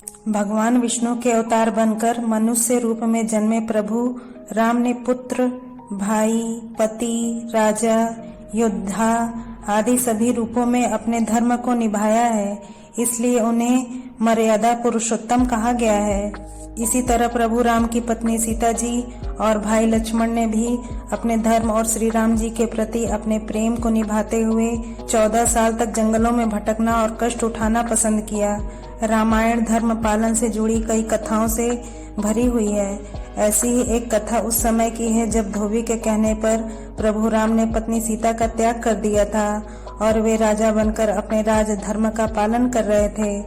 भगवान विष्णु के अवतार बनकर मनुष्य रूप में जन्मे प्रभु राम ने पुत्र, भाई, पति, राजा, योद्धा आदि सभी रूपों में अपने धर्म को निभाया है, इसलिए उन्हें मर्यादा पुरुषोत्तम कहा गया है। इसी तरह प्रभु राम की पत्नी सीता जी और भाई लक्ष्मण ने भी अपने धर्म और श्री राम जी के प्रति अपने प्रेम को निभाते हुए 14 साल तक जंगलों में भटकना और कष्ट उठाना पसंद किया। रामायण धर्म पालन से जुड़ी कई कथाओं से भरी हुई है। ऐसी ही एक कथा उस समय की है जब धोबी के कहने पर प्रभु राम ने पत्नी सीता का त्याग कर दिया था और वे राजा बनकर अपने राज धर्म का पालन कर रहे थे।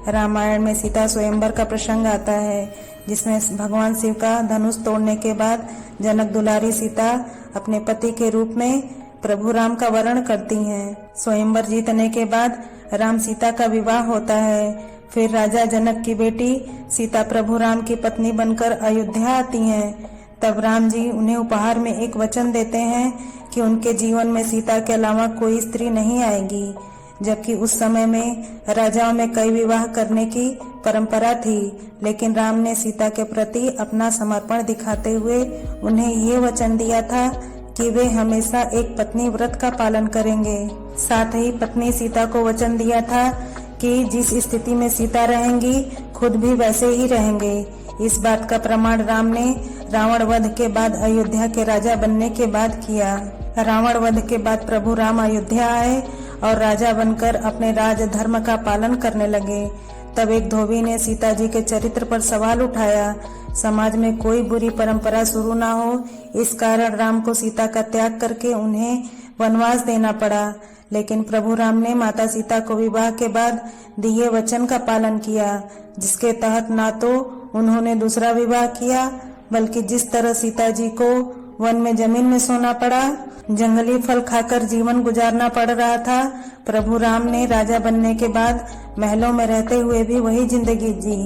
रामायण में सीता स्वयंवर का प्रसंग आता है, जिसमें भगवान शिव का धनुष तोड़ने के बाद जनक दुलारी सीता अपने पति के रूप में प्रभु राम का वर्ण करती हैं। स्वयंवर जीतने के बाद राम सीता का विवाह होता है। फिर राजा जनक की बेटी सीता प्रभु राम की पत्नी बनकर अयोध्या आती हैं। तब राम जी उन्हें उपहार में एक वचन देते हैं कि उनके जीवन में सीता के अलावा कोई स्त्री नहीं आएगी, जबकि उस समय में राजाओं में कई विवाह करने की परंपरा थी। लेकिन राम ने सीता के प्रति अपना समर्पण दिखाते हुए उन्हें ये वचन दिया था कि वे हमेशा एक पत्नी व्रत का पालन करेंगे। साथ ही पत्नी सीता को वचन दिया था कि जिस स्थिति में सीता रहेंगी खुद भी वैसे ही रहेंगे। इस बात का प्रमाण राम ने रावण वध के बाद अयोध्या के राजा बनने के बाद किया। रावण वध के बाद प्रभु राम अयोध्या आए और राजा बनकर अपने राज धर्म का पालन करने लगे। तब एक धोबी ने सीता जी के चरित्र पर सवाल उठाया। समाज में कोई बुरी परंपरा शुरू ना हो, इस कारण राम को सीता का त्याग करके उन्हें वनवास देना पड़ा। लेकिन प्रभु राम ने माता सीता को विवाह के बाद दिए वचन का पालन किया, जिसके तहत ना तो उन्होंने दूसरा विवाह किया, बल्कि जिस तरह सीता जी को वन में जमीन में सोना पड़ा, जंगली फल खाकर जीवन गुजारना पड़ रहा था, प्रभु राम ने राजा बनने के बाद महलों में रहते हुए भी वही जिंदगी जी।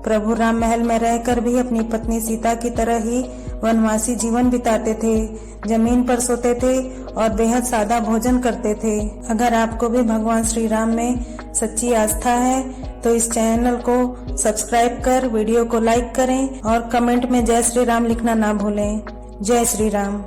प्रभु राम महल में रहकर भी अपनी पत्नी सीता की तरह ही वनवासी जीवन बिताते थे, जमीन पर सोते थे और बेहद सादा भोजन करते थे। अगर आपको भी भगवान श्री राम में सच्ची आस्था है तो इस चैनल को सब्सक्राइब कर वीडियो को लाइक करें और कमेंट में जय श्री राम लिखना ना भूलें। जय श्री राम।